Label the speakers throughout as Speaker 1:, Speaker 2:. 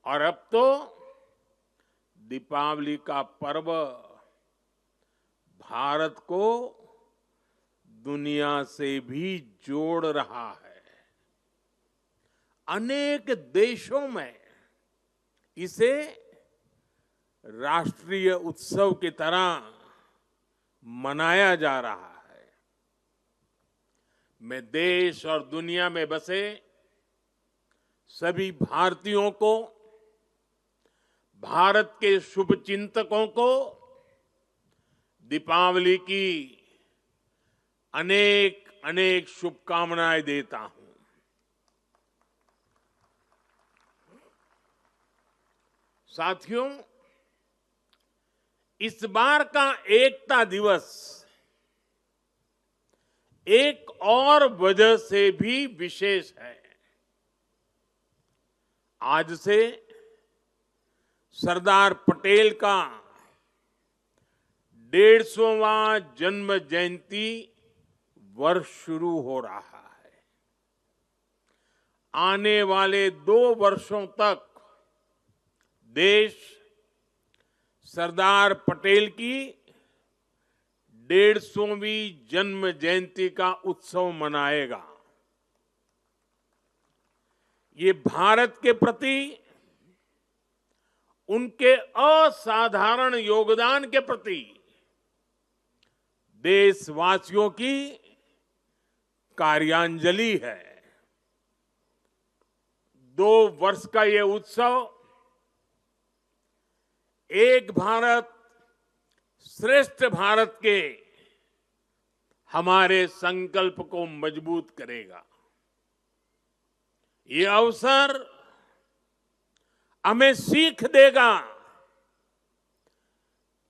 Speaker 1: और अब तो दीपावली का पर्व भारत को दुनिया से भी जोड़ रहा है। अनेक देशों में इसे राष्ट्रीय उत्सव की तरह मनाया जा रहा है। मैं देश और दुनिया में बसे सभी भारतीयों को, भारत के शुभचिंतकों को दीपावली की अनेक अनेक शुभकामनाएं देता हूं। साथियों, इस बार का एकता दिवस एक और वजह से भी विशेष है। आज से सरदार पटेल का 150वां जन्म जयंती वर्ष शुरू हो रहा है। आने वाले 2 वर्षों तक देश सरदार पटेल की 150वीं जन्म जयंती का उत्सव मनाएगा। ये भारत के प्रति उनके असाधारण योगदान के प्रति देशवासियों की कार्यांजलि है। 2 वर्ष का ये उत्सव एक भारत श्रेष्ठ भारत के हमारे संकल्प को मजबूत करेगा। ये अवसर हमें सीख देगा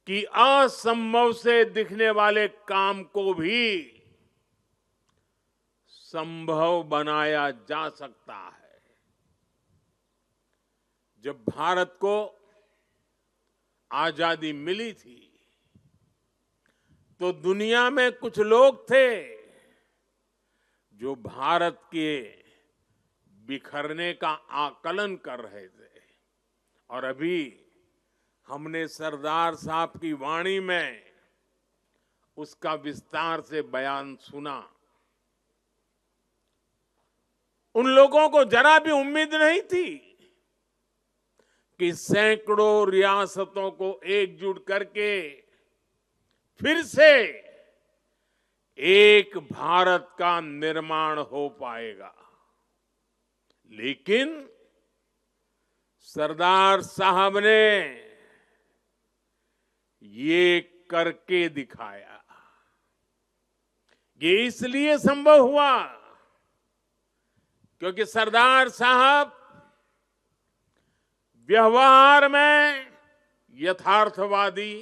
Speaker 1: कि असंभव से दिखने वाले काम को भी संभव बनाया जा सकता है। जब भारत को आजादी मिली थी तो दुनिया में कुछ लोग थे जो भारत के बिखरने का आकलन कर रहे थे। और अभी हमने सरदार साहब की वाणी में उसका विस्तार से बयान सुना। उन लोगों को जरा भी उम्मीद नहीं थी कि सैकड़ों रियासतों को एकजुट करके फिर से एक भारत का निर्माण हो पाएगा। लेकिन सरदार साहब ने ये करके दिखाया। ये इसलिए संभव हुआ क्योंकि सरदार साहब व्यवहार में यथार्थवादी,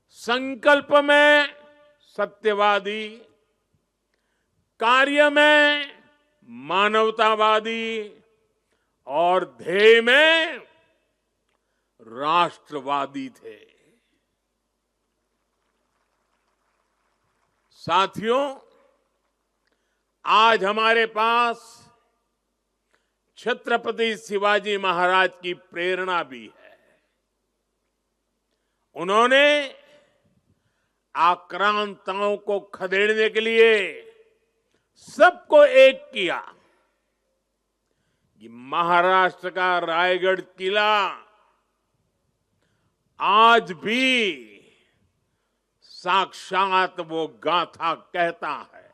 Speaker 1: संकल्प में सत्यवादी, कार्य में मानवतावादी और ध्येय में राष्ट्रवादी थे। साथियों, आज हमारे पास छत्रपति शिवाजी महाराज की प्रेरणा भी है। उन्होंने आक्रांताओं को खदेड़ने के लिए सबको एक किया। ये महाराष्ट्र का रायगढ़ किला आज भी साक्षात वो गाथा कहता है।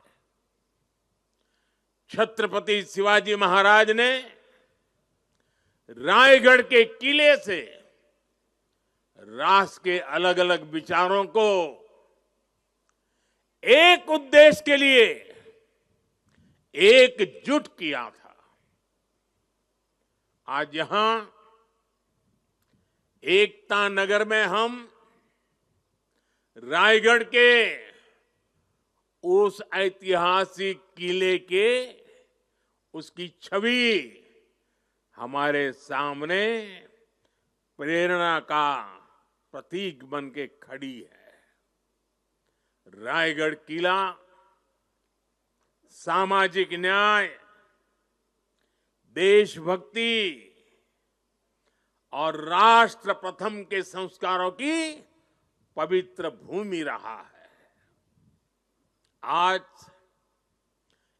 Speaker 1: छत्रपति शिवाजी महाराज ने रायगढ़ के किले से राष्ट्र के अलग अलग विचारों को एक उद्देश्य के लिए एकजुट किया था। आज यहां एकता नगर में हम रायगढ़ के उस ऐतिहासिक किले के उसकी छवि हमारे सामने प्रेरणा का प्रतीक बन के खड़ी है। रायगढ़ किला सामाजिक न्याय, देशभक्ति और राष्ट्र प्रथम के संस्कारों की पवित्र भूमि रहा है। आज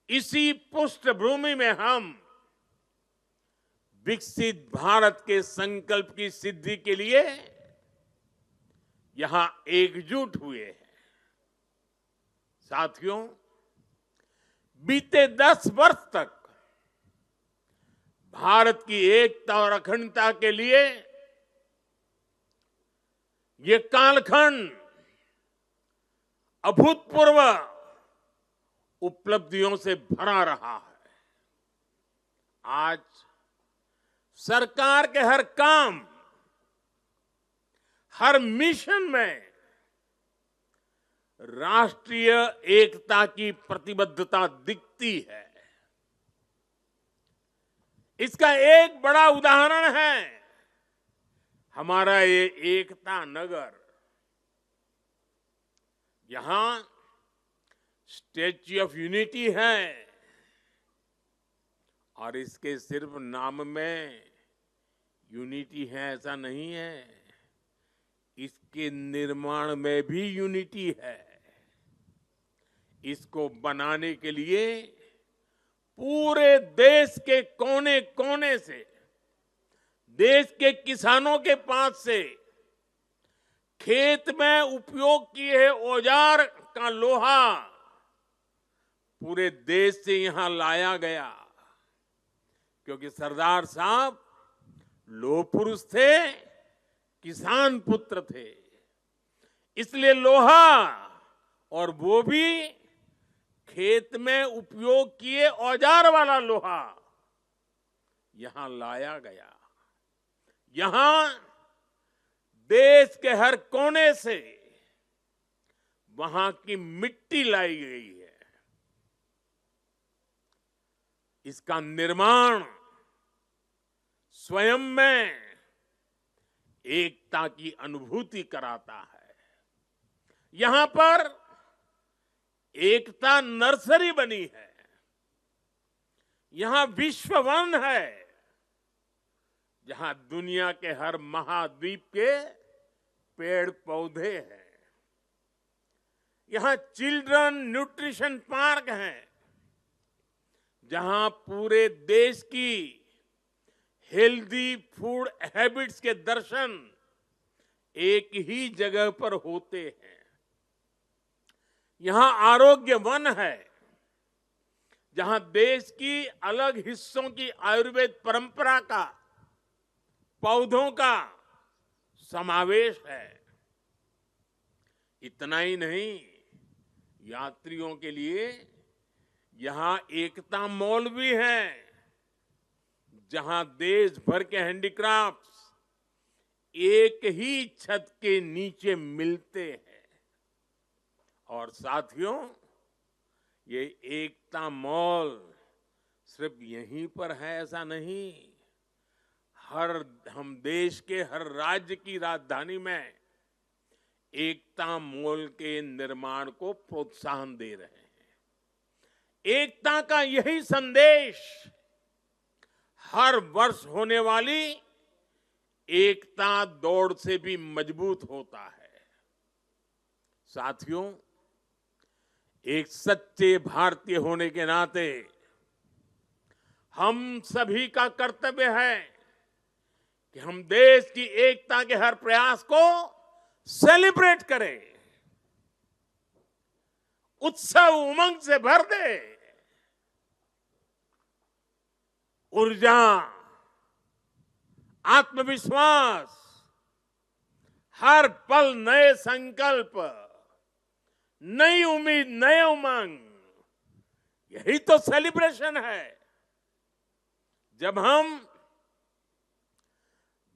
Speaker 1: इसी पृष्ठभूमि में हम विकसित भारत के संकल्प की सिद्धि के लिए यहां एकजुट हुए हैं। साथियों, बीते 10 वर्ष तक भारत की एकता और अखंडता के लिए ये कालखंड अभूतपूर्व उपलब्धियों से भरा रहा है। आज सरकार के हर काम, हर मिशन में राष्ट्रीय एकता की प्रतिबद्धता दिखती है। इसका एक बड़ा उदाहरण है हमारा ये एकता नगर। यहां स्टैच्यू ऑफ यूनिटी है और इसके सिर्फ नाम में यूनिटी है ऐसा नहीं है, इसके निर्माण में भी यूनिटी है। इसको बनाने के लिए पूरे देश के कोने कोने से, देश के किसानों के पास से खेत में उपयोग किए औजार का लोहा पूरे देश से यहां लाया गया, क्योंकि सरदार साहब लोह पुरुष थे, किसान पुत्र थे। इसलिए लोहा, और वो भी खेत में उपयोग किए औजार वाला लोहा, यहां लाया गया। यहां देश के हर कोने से वहां की मिट्टी लाई गई है। इसका निर्माण स्वयं में एकता की अनुभूति कराता है। यहां पर एकता नर्सरी बनी है। यहां विश्व वन है, जहां दुनिया के हर महाद्वीप के पेड़ पौधे हैं। यहां चिल्ड्रन न्यूट्रिशन पार्क है, जहां पूरे देश की हेल्दी फूड हैबिट्स के दर्शन एक ही जगह पर होते हैं। यहां आरोग्य वन है, जहां देश की अलग हिस्सों की आयुर्वेद परंपरा का, पौधों का समावेश है। इतना ही नहीं, यात्रियों के लिए यहां एकता मॉल भी है, जहां देश भर के हैंडीक्राफ्ट्स एक ही छत के नीचे मिलते हैं। और साथियों, ये एकता मॉल सिर्फ यहीं पर है ऐसा नहीं, हम देश के हर राज्य की राजधानी में एकता मॉल के निर्माण को प्रोत्साहन दे रहे हैं। एकता का यही संदेश हर वर्ष होने वाली एकता दौड़ से भी मजबूत होता है। साथियों, एक सच्चे भारतीय होने के नाते हम सभी का कर्तव्य है कि हम देश की एकता के हर प्रयास को सेलिब्रेट करें, उत्सव उमंग से भर दे। ऊर्जा, आत्मविश्वास, हर पल नए संकल्प, नई उम्मीद, नए उमंग, यही तो सेलिब्रेशन है। जब हम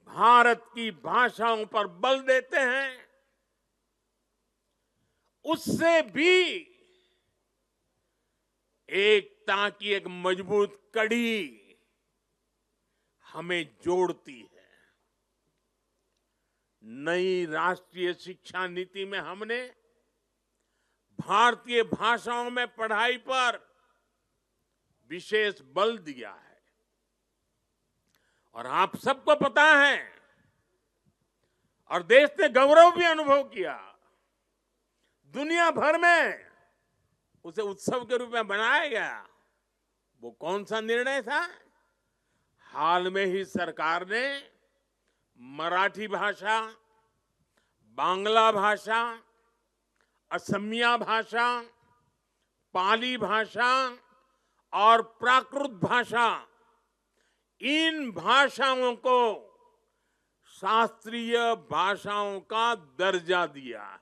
Speaker 1: भारत की भाषाओं पर बल देते हैं, उससे भी एकता की एक मजबूत कड़ी हमें जोड़ती है। नई राष्ट्रीय शिक्षा नीति में हमने भारतीय भाषाओं में पढ़ाई पर विशेष बल दिया है। और आप सबको पता है और देश ने गौरव भी अनुभव किया। दुनिया भर में उसे उत्सव के रूप में बनाया गया। वो कौन सा निर्णय था? हाल में ही सरकार ने मराठी भाषा, बांग्ला भाषा, असमिया भाषा, पाली भाषा और प्राकृत भाषा, इन भाषाओं को शास्त्रीय भाषाओं का दर्जा दिया है।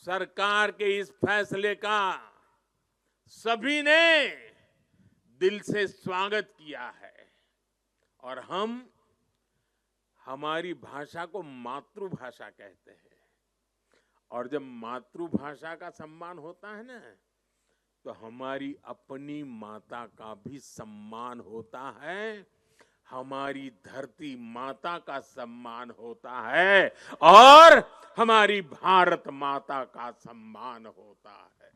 Speaker 1: सरकार के इस फैसले का सभी ने दिल से स्वागत किया है और हम हमारी भाषा को मातृभाषा कहते हैं। और जब मातृभाषा का सम्मान होता है ना, तो हमारी अपनी माता का भी सम्मान होता है, हमारी धरती माता का सम्मान होता है और हमारी भारत माता का सम्मान होता है।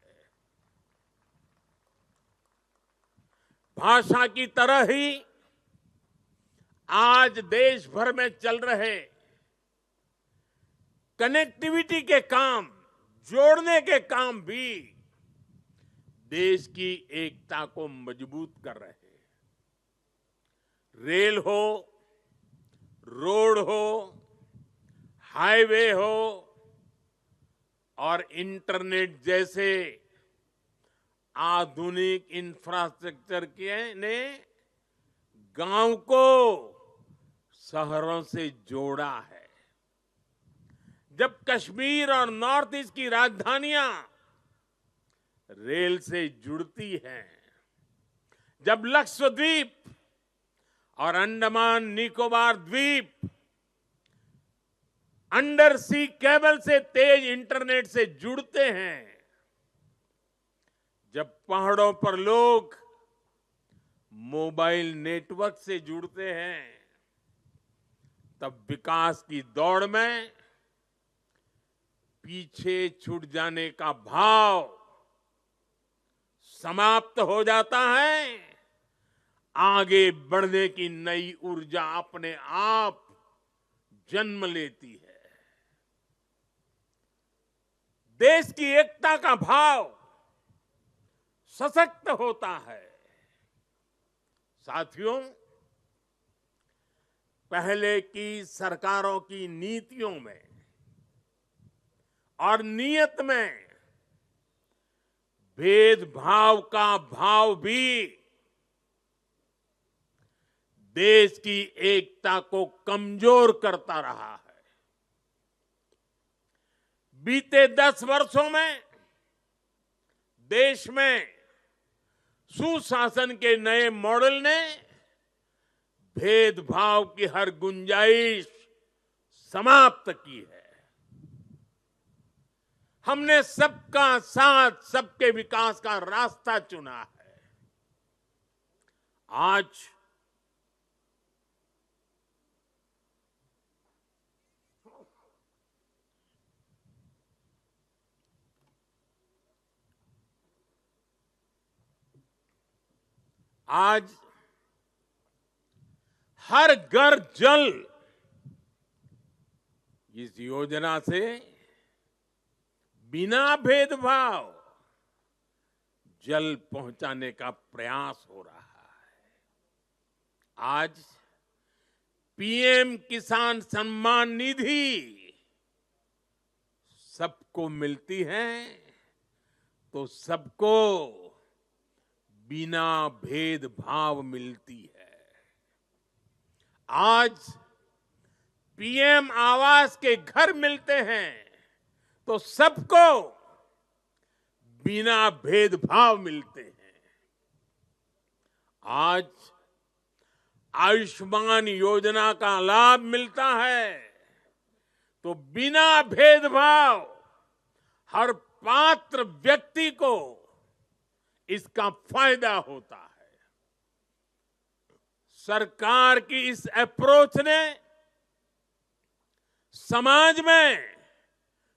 Speaker 1: भाषा की तरह ही आज देश भर में चल रहे कनेक्टिविटी के काम, जोड़ने के काम भी देश की एकता को मजबूत कर रहे हैं। रेल हो, रोड हो, हाईवे हो और इंटरनेट जैसे आधुनिक इंफ्रास्ट्रक्चर के ने गांव को शहरों से जोड़ा है। जब कश्मीर और नॉर्थ ईस्ट की राजधानियां रेल से जुड़ती हैं, जब लक्षद्वीप और अंडमान निकोबार द्वीप अंडर सी केबल से तेज इंटरनेट से जुड़ते हैं, जब पहाड़ों पर लोग मोबाइल नेटवर्क से जुड़ते हैं, तब विकास की दौड़ में पीछे छूट जाने का भाव समाप्त हो जाता है। आगे बढ़ने की नई ऊर्जा अपने आप जन्म लेती है। देश की एकता का भाव सशक्त होता है। साथियों, पहले की सरकारों की नीतियों में और नीयत में भेदभाव का भाव भी देश की एकता को कमजोर करता रहा है। बीते 10 वर्षों में देश में सुशासन के नए मॉडल ने भेदभाव की हर गुंजाइश समाप्त की है। हमने सबका साथ, सबके विकास का रास्ता चुना है। आज हर घर जल इस योजना से बिना भेदभाव जल पहुंचाने का प्रयास हो रहा है। आज पीएम किसान सम्मान निधि सबको मिलती है, तो सबको बिना भेदभाव मिलती है। आज पीएम आवास के घर मिलते हैं, तो सबको बिना भेदभाव मिलते हैं। आज आयुष्मान योजना का लाभ मिलता है, तो बिना भेदभाव हर पात्र व्यक्ति को इसका फायदा होता है। सरकार की इस अप्रोच ने समाज में,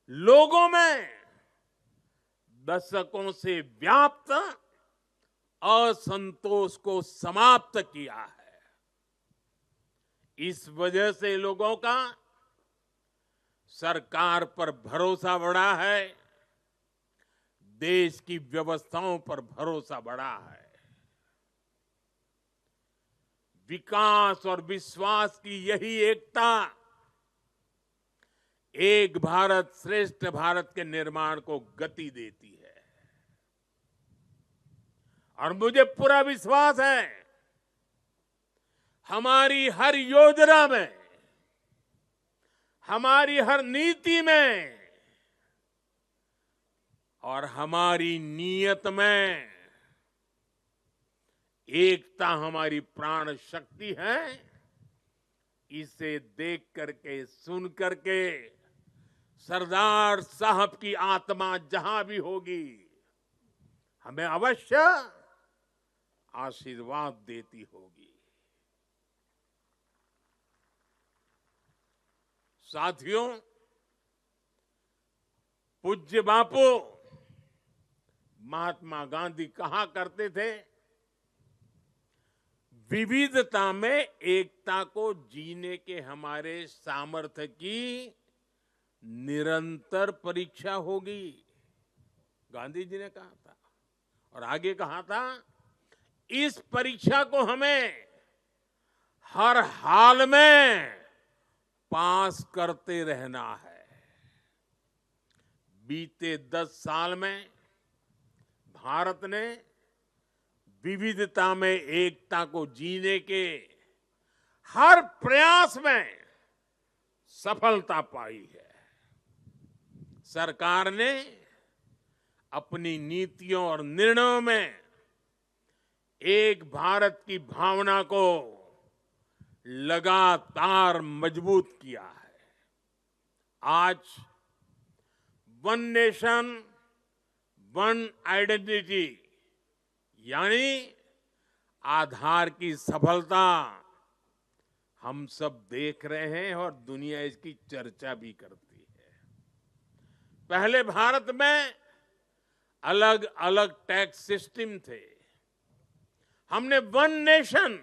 Speaker 1: लोगों में दशकों से व्याप्त असंतोष को समाप्त किया है। इस वजह से लोगों का सरकार पर भरोसा बढ़ा है, देश की व्यवस्थाओं पर भरोसा बढ़ा है। विकास और विश्वास की यही एकता एक भारत श्रेष्ठ भारत के निर्माण को गति देती है। और मुझे पूरा विश्वास है, हमारी हर योजना में, हमारी हर नीति में और हमारी नीयत में एकता हमारी प्राण शक्ति है। इसे देख करके, सुन करके सरदार साहब की आत्मा जहां भी होगी, हमें अवश्य आशीर्वाद देती होगी। साथियों, पूज्य बापू महात्मा गांधी कहा करते थे, विविधता में एकता को जीने के हमारे सामर्थ्य की निरंतर परीक्षा होगी। गांधी जी ने कहा था और आगे कहा था, इस परीक्षा को हमें हर हाल में पास करते रहना है। बीते 10 साल में भारत ने विविधता में एकता को जीने के हर प्रयास में सफलता पाई है। सरकार ने अपनी नीतियों और निर्णयों में एक भारत की भावना को लगातार मजबूत किया है। आज वन नेशन वन आइडेंटिटी यानी आधार की सफलता हम सब देख रहे हैं और दुनिया इसकी चर्चा भी करती है। पहले भारत में अलग अलग टैक्स सिस्टम थे। हमने one nation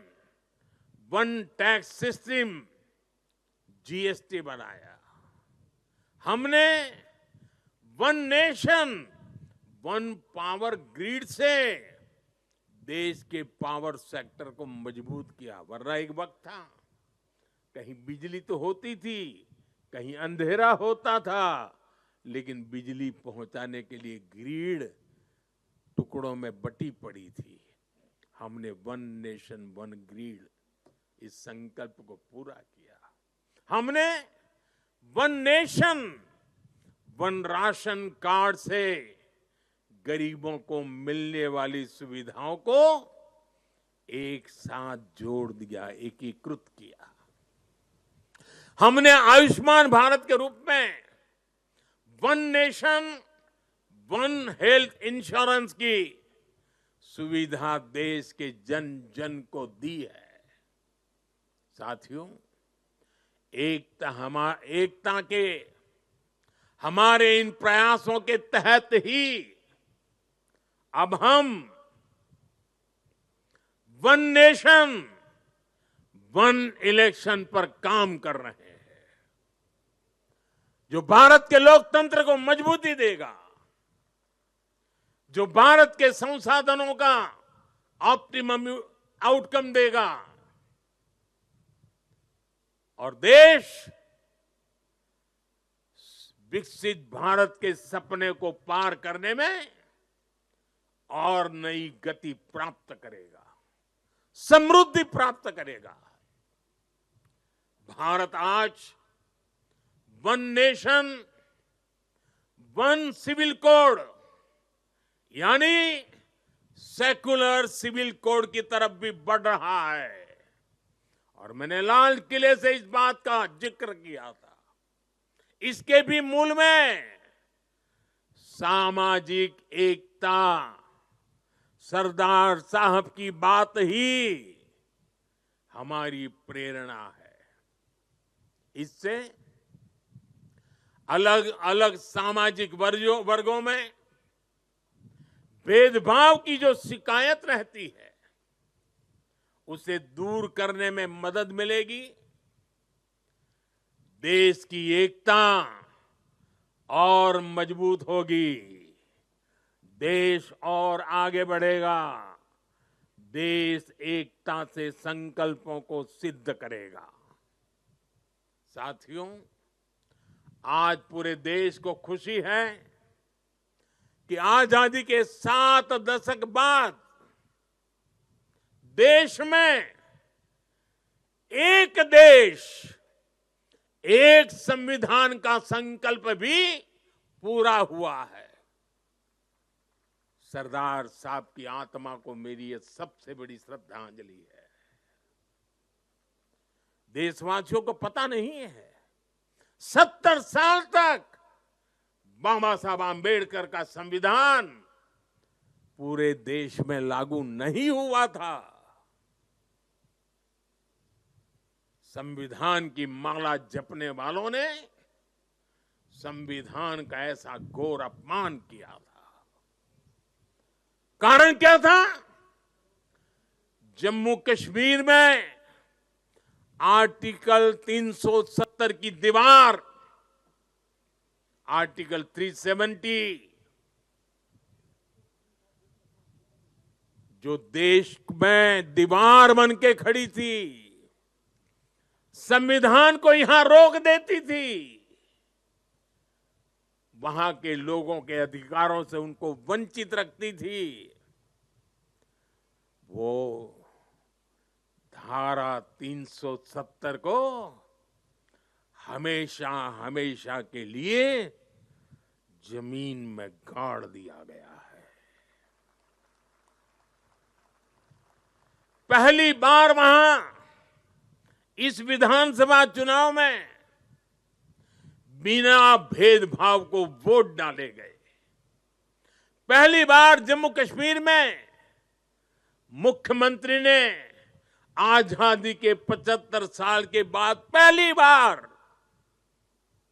Speaker 1: one tax system GST बनाया। हमने one nation one power grid से देश के पावर सेक्टर को मजबूत किया। वरना एक वक्त था, कहीं बिजली तो होती थी, कहीं अंधेरा होता था, लेकिन बिजली पहुंचाने के लिए ग्रिड टुकड़ों में बटी पड़ी थी। हमने वन नेशन वन ग्रिड इस संकल्प को पूरा किया। हमने one nation one ration card से गरीबों को मिलने वाली सुविधाओं को एक साथ जोड़ दिया, एकीकृत किया। हमने आयुष्मान भारत के रूप में one nation one health insurance की सुविधा देश के जन जन को दी है। साथियों, एकता के हमारे इन प्रयासों के तहत ही अब हम वन नेशन वन इलेक्शन पर काम कर रहे हैं, जो भारत के लोकतंत्र को मजबूती देगा, जो भारत के संसाधनों का ऑप्टिमम आउटकम देगा और देश विकसित भारत के सपने को पार करने में और नई गति प्राप्त करेगा, समृद्धि प्राप्त करेगा। भारत आज one nation one civil code यानी सेकुलर सिविल कोड की तरफ भी बढ़ रहा है। और मैंने लाल किले से इस बात का जिक्र किया था। इसके भी मूल में सामाजिक एकता, सरदार साहब की बात ही हमारी प्रेरणा है। इससे अलग अलग सामाजिक वर्गों में भेदभाव की जो शिकायत रहती है, उसे दूर करने में मदद मिलेगी देश की एकता और मजबूत होगी, देश और आगे बढ़ेगा, देश एकता से संकल्पों को सिद्ध करेगा। साथियों, आज पूरे देश को खुशी है कि आजादी के 7 दशक बाद देश में एक देश, एक संविधान का संकल्प भी पूरा हुआ है। सरदार साहब की आत्मा को मेरी ये सबसे बड़ी श्रद्धांजलि है। देशवासियों को पता नहीं है, 70 साल तक बाबा साहब आंबेडकर का संविधान पूरे देश में लागू नहीं हुआ था। संविधान की माला जपने वालों ने संविधान का ऐसा घोर अपमान किया था। कारण क्या था? जम्मू कश्मीर में आर्टिकल 370 की दीवार, आर्टिकल 370 जो देश में दीवार बन के खड़ी थी, संविधान को यहां रोक देती थी, वहां के लोगों के अधिकारों से उनको वंचित रखती थी। वो धारा 370 को हमेशा हमेशा के लिए जमीन में गाड़ दिया गया है। पहली बार वहां इस विधानसभा चुनाव में बिना भेदभाव को वोट डाले गए। पहली बार जम्मू कश्मीर में मुख्यमंत्री ने आजादी के 75 साल के बाद पहली बार